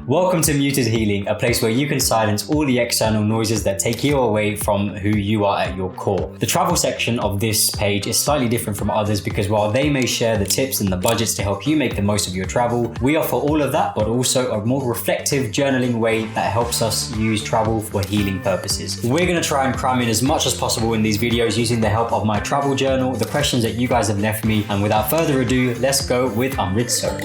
Welcome to Muted Healing, a place where you can silence all the external noises that take you away from who you are at your core. The travel section of this page is slightly different from others because while they may share the tips and the budgets to help you make the most of your travel, we offer all of that, but also a more reflective journaling way that helps us use travel for healing purposes. We're going to try and cram in as much as possible in these videos using the help of my travel journal, the questions that you guys have left me, and without further ado, let's go with Amritsar.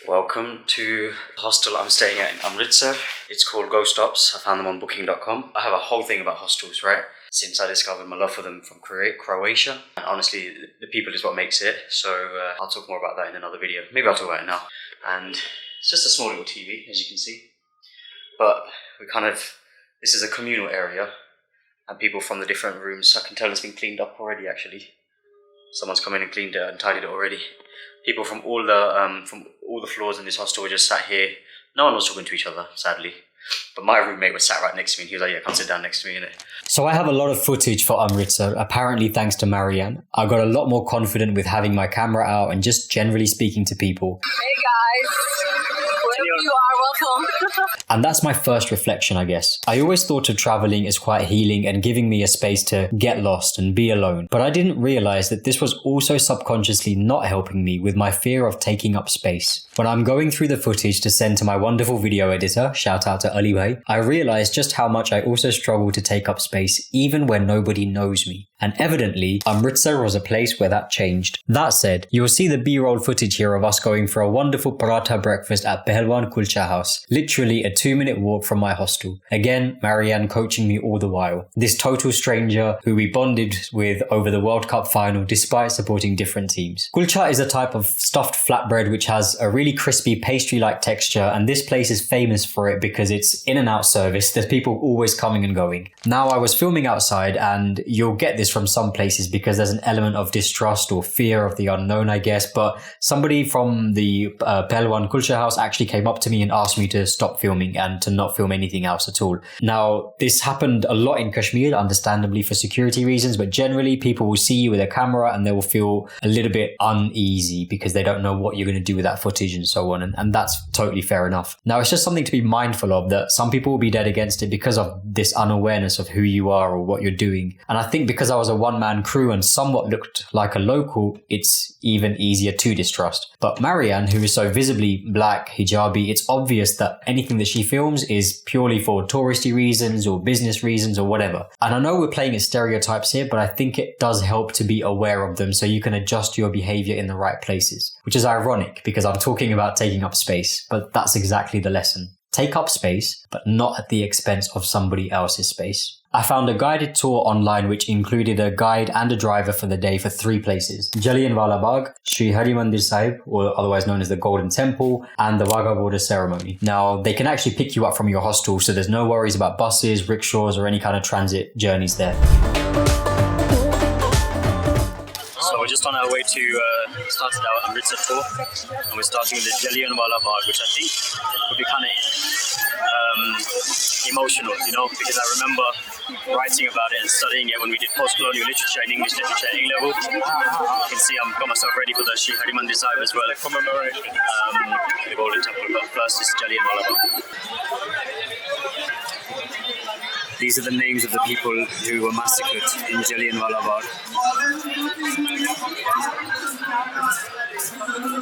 Welcome to the hostel I'm staying at in Amritsar. It's called Go Stops. I found them on booking.com. I have a whole thing about hostels, right? Since I discovered my love for them from Croatia. And honestly, the people is what makes it. So I'll talk more about that in another video. Maybe I'll talk about it now. And it's just a small little TV, as you can see. But this is a communal area. And people from the different rooms, I can tell it's been cleaned up already actually. Someone's come in and cleaned it and tidied it already. People from all the floors in this hostel were just sat here. No one was talking to each other, sadly. But my roommate was sat right next to me and he was like, yeah, come sit down next to me, innit? So I have a lot of footage for Amritsar, apparently thanks to Marianne. I got a lot more confident with having my camera out and just generally speaking to people. Hey guys, wherever you are, welcome. And that's my first reflection, I guess. I always thought of traveling as quite healing and giving me a space to get lost and be alone. But I didn't realize that this was also subconsciously not helping me with my fear of taking up space. When I'm going through the footage to send to my wonderful video editor, shout out to Lavalier, I realized just how much I also struggle to take up space even when nobody knows me. And evidently, Amritsar was a place where that changed. That said, you'll see the B-roll footage here of us going for a wonderful paratha breakfast at Pehelwan Kulcha House, literally a 2-minute walk from my hostel. Again, Marianne coaching me all the while. This total stranger who we bonded with over the World Cup final despite supporting different teams. Kulcha is a type of stuffed flatbread which has a really crispy pastry-like texture, and this place is famous for it because it's in and out service. There's people always coming and going. Now, I was filming outside, and you'll get this from some places because there's an element of distrust or fear of the unknown, I guess, but somebody from the Pehelwan Kulcha House actually came up to me and asked me to stop filming and to not film anything else at all. Now, this happened a lot in Kashmir, understandably for security reasons, but generally people will see you with a camera and they will feel a little bit uneasy because they don't know what you're going to do with that footage and so on, and that's totally fair enough. Now, it's just something to be mindful of, that some people will be dead against it because of this unawareness of who you are or what you're doing. And I think because I was a one-man crew and somewhat looked like a local, it's even easier to distrust. But Marianne, who is so visibly black, hijabi, it's obvious that anything that she films is purely for touristy reasons or business reasons or whatever. And I know we're playing at stereotypes here, but I think it does help to be aware of them so you can adjust your behavior in the right places, which is ironic because I'm talking about taking up space, but that's exactly the lesson. Take up space, but not at the expense of somebody else's space. I found a guided tour online which included a guide and a driver for the day for 3 places: Jallianwala Bagh, Sri Harimandir Sahib, or otherwise known as the Golden Temple, and the Wagah Border Ceremony. Now, they can actually pick you up from your hostel, so there's no worries about buses, rickshaws, or any kind of transit journeys there. So we're just on our way to started our Amritsar tour, and we're starting with the Jallianwala Bagh, which I think would be kind of emotional, you know, because I remember writing about it and studying it when we did post-colonial literature and English literature at A-level. You can see I've got myself ready for the Sri Harimandir Sahib as well. Commemoration. The Golden Temple, but first is Jallianwala Bagh. These are the names of the people who were massacred in Jallianwala Bagh.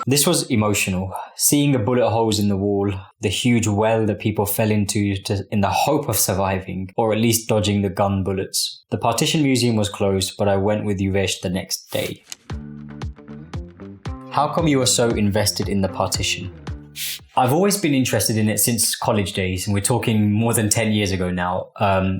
This was emotional. Seeing the bullet holes in the wall, the huge well that people fell into in the hope of surviving, or at least dodging the gun bullets. The Partition Museum was closed, but I went with Yuvesh the next day. How come you were so invested in the partition? I've always been interested in it since college days, and we're talking more than 10 years ago now,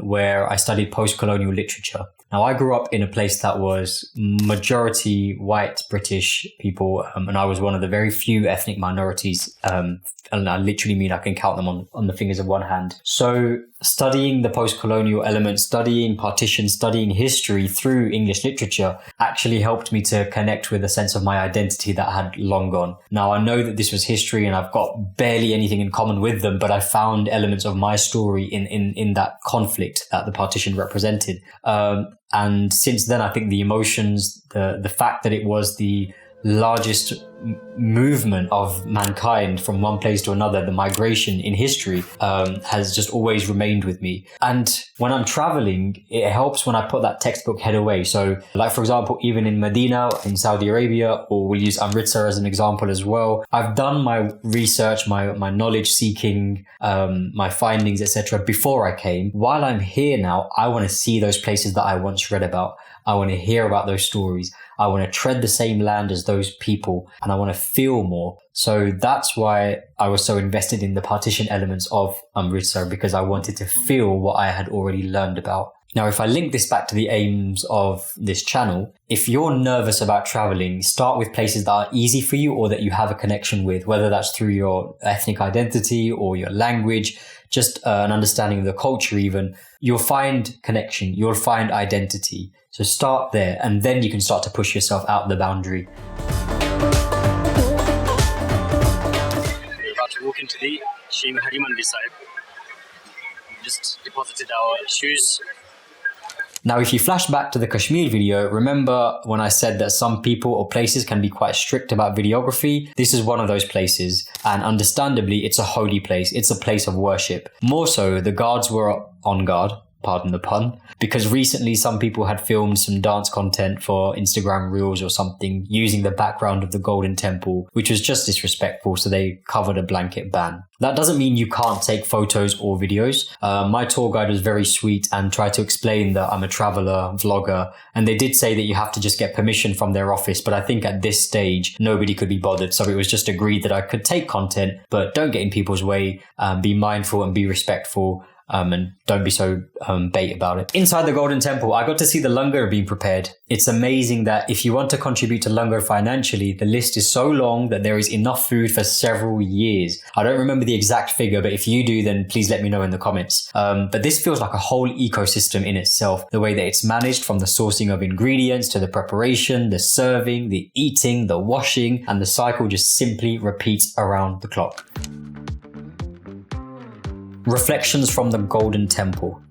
where I studied post-colonial literature. Now, I grew up in a place that was majority white British people, and I was one of the very few ethnic minorities, and I literally mean I can count them on the fingers of one hand. So studying the post-colonial element, studying partition, studying history through English literature actually helped me to connect with a sense of my identity that had long gone. Now, I know that this was history and I've got barely anything in common with them, but I found elements of my story in that conflict that the partition represented. And since then, I think the emotions, the fact that it was the largest movement of mankind from one place to another, the migration in history, has just always remained with me. And when I'm traveling, it helps when I put that textbook head away. So like, for example, even in Medina, in Saudi Arabia, or we'll use Amritsar as an example as well, I've done my research, my knowledge seeking, my findings, etc. before I came. While I'm here now, I want to see those places that I once read about. I want to hear about those stories. I want to tread the same land as those people, and I want to feel more. So that's why I was so invested in the partition elements of Amritsar, because I wanted to feel what I had already learned about. Now, if I link this back to the aims of this channel, if you're nervous about traveling, start with places that are easy for you or that you have a connection with, whether that's through your ethnic identity or your language, just an understanding of the culture even. You'll find connection, you'll find identity. So start there, and then you can start to push yourself out the boundary. We're about to walk into the Sheikh Harimandir Sahib. We just deposited our shoes. Now, if you flash back to the Kashmir video, remember when I said that some people or places can be quite strict about videography? This is one of those places, and understandably, it's a holy place. It's a place of worship. More so, the guards were on guard, pardon the pun, because recently some people had filmed some dance content for Instagram Reels or something using the background of the Golden Temple, which was just disrespectful, so they covered a blanket ban. That doesn't mean you can't take photos or videos. My tour guide was very sweet and tried to explain that I'm a traveler, vlogger, and they did say that you have to just get permission from their office, but I think at this stage, nobody could be bothered, so it was just agreed that I could take content, but don't get in people's way, be mindful and be respectful. And don't be so bait about it. Inside the Golden Temple, I got to see the langar being prepared. It's amazing that if you want to contribute to langar financially, the list is so long that there is enough food for several years. I don't remember the exact figure, but if you do, then please let me know in the comments. But this feels like a whole ecosystem in itself. The way that it's managed, from the sourcing of ingredients to the preparation, the serving, the eating, the washing, and the cycle just simply repeats around the clock. Reflections from the Golden Temple.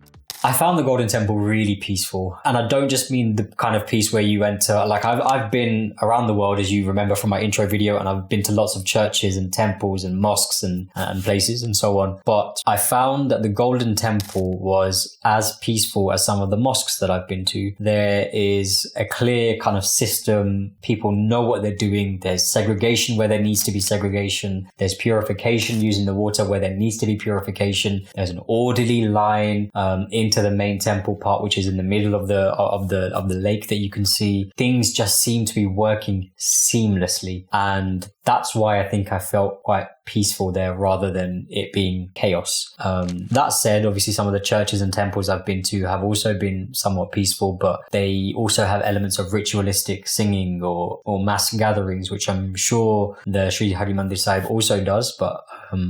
I found the Golden Temple really peaceful. And I don't just mean the kind of peace where you enter, like I've been around the world, as you remember from my intro video, and I've been to lots of churches and temples and mosques and places and so on. But I found that the Golden Temple was as peaceful as some of the mosques that I've been to. There is a clear kind of system. People know what they're doing. There's segregation where there needs to be segregation. There's purification using the water where there needs to be purification. There's an orderly line into the main temple part, which is in the middle of the lake that you can see. Things just seem to be working seamlessly, and that's why I think I felt quite peaceful there rather than it being chaos. That said, obviously some of the churches and temples I've been to have also been somewhat peaceful, but they also have elements of ritualistic singing or mass gatherings, which I'm sure the Sri Harimandir Sahib also does, but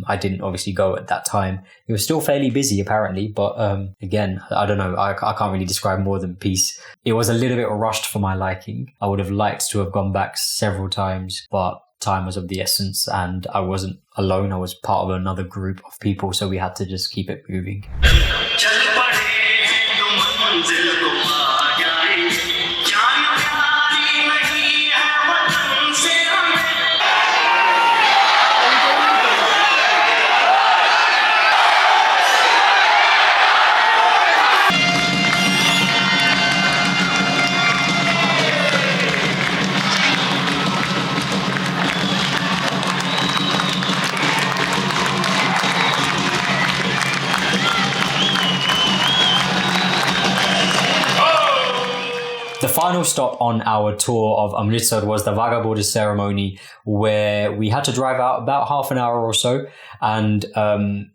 I didn't obviously go at that time. It was still fairly busy apparently, but again, I don't know, I can't really describe more than peace. It was a little bit rushed for my liking. I would have liked to have gone back several times, but time was of the essence, and I wasn't alone. I was part of another group of people, so we had to just keep it moving. The final stop on our tour of Amritsar was the Wagah border ceremony, where we had to drive out about half an hour or so. And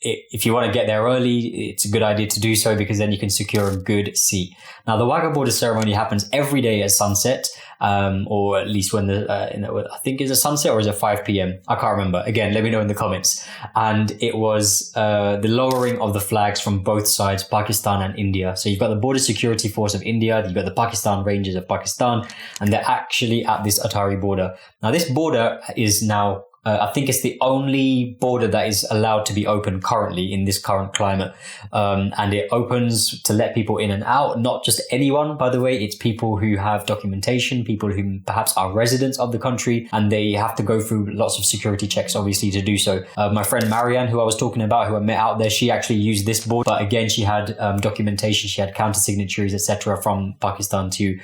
if you want to get there early, it's a good idea to do so, because then you can secure a good seat. Now, the Wagah border ceremony happens every day at sunset, or at least when I think it's a sunset, or is it 5 p.m.? I can't remember. Again, let me know in the comments. And it was the lowering of the flags from both sides, Pakistan and India. So you've got the Border Security Force of India, you've got the Pakistan Rangers of Pakistan, and they're actually at this Atari border. Now, this border is now I think it's the only border that is allowed to be open currently in this current climate. And it opens to let people in and out, not just anyone, by the way. It's people who have documentation, people who perhaps are residents of the country, and they have to go through lots of security checks, obviously, to do so. My friend Marianne, who I was talking about, who I met out there, she actually used this border, but again, she had documentation, she had counter signatories, etc., from Pakistan to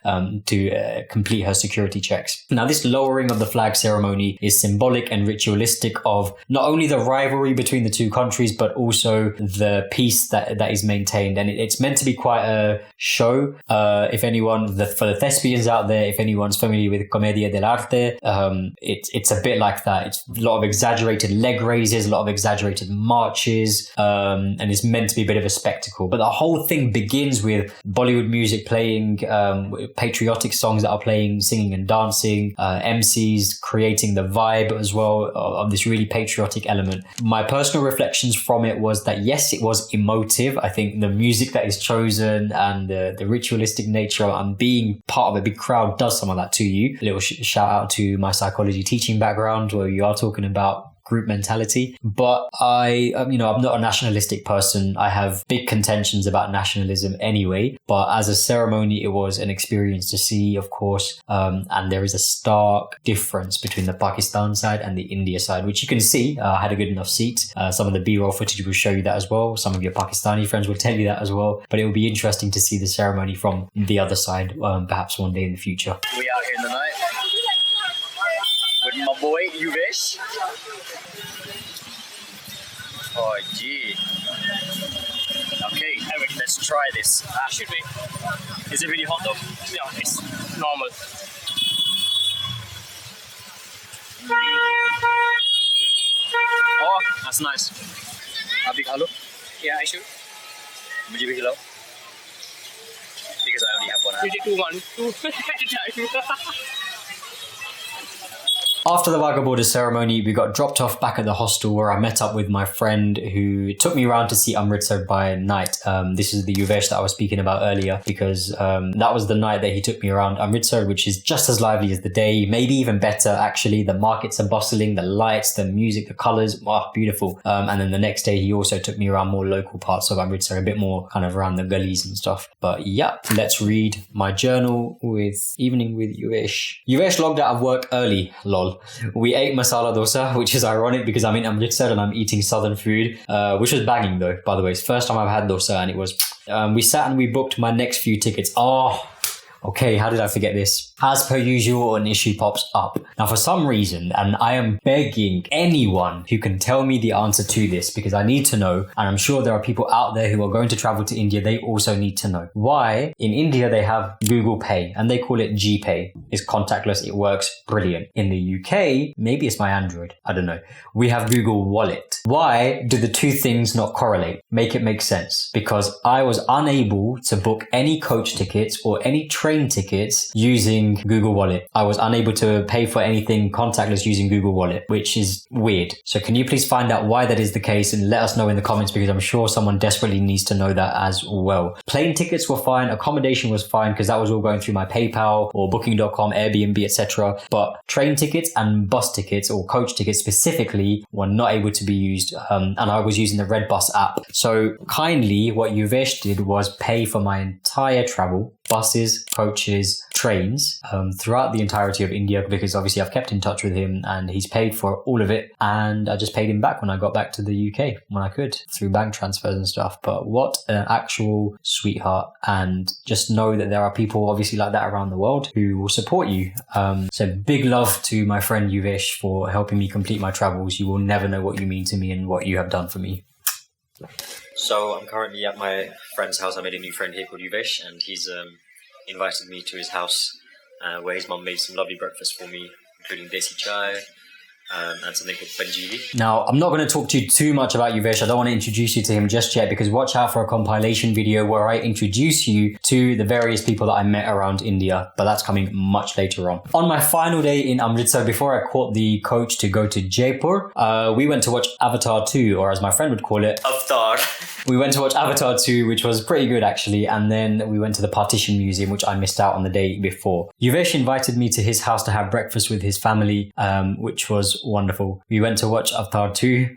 complete her security checks. Now, this lowering of the flag ceremony is symbolic and ritualistic of not only the rivalry between the two countries, but also the peace that is maintained. And it's meant to be quite a show. If anyone, for the thespians out there, if anyone's familiar with Commedia dell'arte, it's a bit like that. It's a lot of exaggerated leg raises, a lot of exaggerated marches, and it's meant to be a bit of a spectacle. But the whole thing begins with Bollywood music playing, patriotic songs that are playing, singing and dancing, MCs creating the vibe as well of this really patriotic element. My personal reflections from it was that, yes, it was emotive. I think the music that is chosen and the ritualistic nature and being part of a big crowd does some of that to you. A little shout out to my psychology teaching background, where you are talking about group mentality. But I'm not a nationalistic person. I have big contentions about nationalism anyway. But as a ceremony, it was an experience to see, of course. And there is a stark difference between the Pakistan side and the India side, which you can see. I had a good enough seat. Some of the B-roll footage will show you that as well. Some of your Pakistani friends will tell you that as well. But it will be interesting to see the ceremony from the other side, perhaps one day in the future. We are here tonight with my boy Yuvesh. Oh gee. Okay, let's try this. Should be. Is it really hot though? Yeah, it's normal. Oh, that's nice. आप भी खा लो. Yeah, I should. मुझे भी खिलाओ. Because I only have one hand. 3, 2, 1, 2 at a time. After the Wagah border ceremony, we got dropped off back at the hostel, where I met up with my friend who took me around to see Amritsar by night. This is the Yuvesh that I was speaking about earlier, because that was the night that he took me around Amritsar, which is just as lively as the day, maybe even better actually. The markets are bustling, the lights, the music, the colours, beautiful. And then the next day he also took me around more local parts of Amritsar, a bit more kind of around the gullies and stuff. But yeah, let's read my journal with Evening with Yuvesh. Yuvesh logged out of work early, lol. We ate masala dosa, which is ironic because I'm in Amritsar and I'm eating southern food, which was banging though, by the way. It's the first time I've had dosa, and it was, we sat and we booked my next few tickets. Okay, how did I forget this? As per usual, an issue pops up. Now, for some reason, and I am begging anyone who can tell me the answer to this, because I need to know, and I'm sure there are people out there who are going to travel to India, they also need to know. Why, in India, they have Google Pay, and they call it GPay. It's contactless, it works brilliant. In the UK, maybe it's my Android, I don't know. We have Google Wallet. Why do the two things not correlate? Make it make sense. Because I was unable to book any coach tickets or any train tickets using Google Wallet. I was unable to pay for anything contactless using Google Wallet, which is weird. So can you please find out why that is the case and let us know in the comments, because I'm sure someone desperately needs to know that as well. Plane tickets were fine, accommodation was fine because that was all going through my PayPal or booking.com, Airbnb, etc. But train tickets and bus tickets or coach tickets specifically were not able to be used, and I was using the Red Bus app. So kindly, what Yuvesh did was pay for my entire travel, buses, coaches, trains, throughout the entirety of India, because obviously I've kept in touch with him and he's paid for all of it, and I just paid him back when I got back to the UK when I could, through bank transfers and stuff. But what an actual sweetheart, and just know that there are people obviously like that around the world who will support you. So big love to my friend Yuvesh for helping me complete my travels. You will never know what you mean to me and what you have done for me. So I'm currently at my friend's house. I made a new friend here called Yuvesh, and he's invited me to his house, where his mum made some lovely breakfast for me, including desi chai, and something called panjiri. Now, I'm not going to talk to you too much about Yuvesh. I don't want to introduce you to him just yet, because watch out for a compilation video where I introduce you to the various people that I met around India, but that's coming much later on. On my final day in Amritsar, before I caught the coach to go to Jaipur, we went to watch Avatar 2, or as my friend would call it, Avatar. We went to watch Avatar 2, which was pretty good actually, and then we went to the Partition Museum, which I missed out on the day before. Yuvesh invited me to his house to have breakfast with his family, which was wonderful. We went to watch Avatar 2.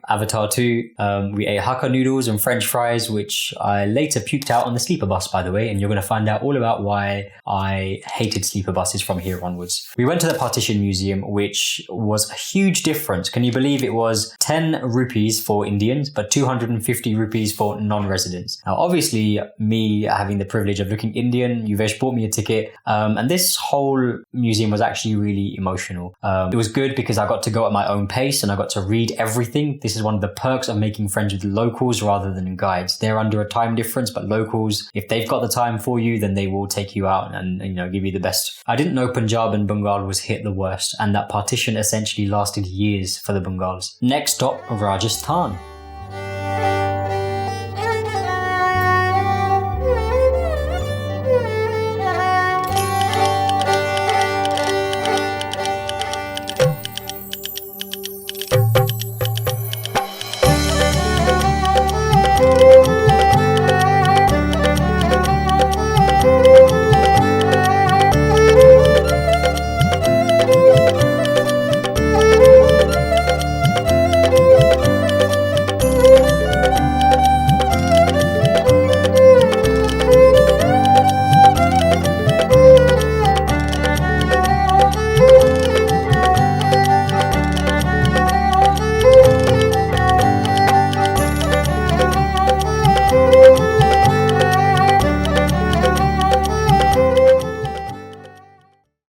We ate Hakka noodles and French fries, which I later puked out on the sleeper bus, by the way, and you're going to find out all about why I hated sleeper buses from here onwards. We went to the Partition Museum, which was a huge difference. Can you believe it was 10 rupees for Indians, but 250 rupees for non-residents? Now, obviously, me having the privilege of looking Indian, Yuvesh bought me a ticket, and this whole museum was actually really emotional. It was good because I got to go at my own pace and I got to read everything. This is one of the perks of making friends with locals rather than guides. They're under a time difference, but locals, if they've got the time for you, then they will take you out and give you the best. I didn't know Punjab and Bengal was hit the worst, and that partition essentially lasted years for the Bengals. Next stop, Rajasthan.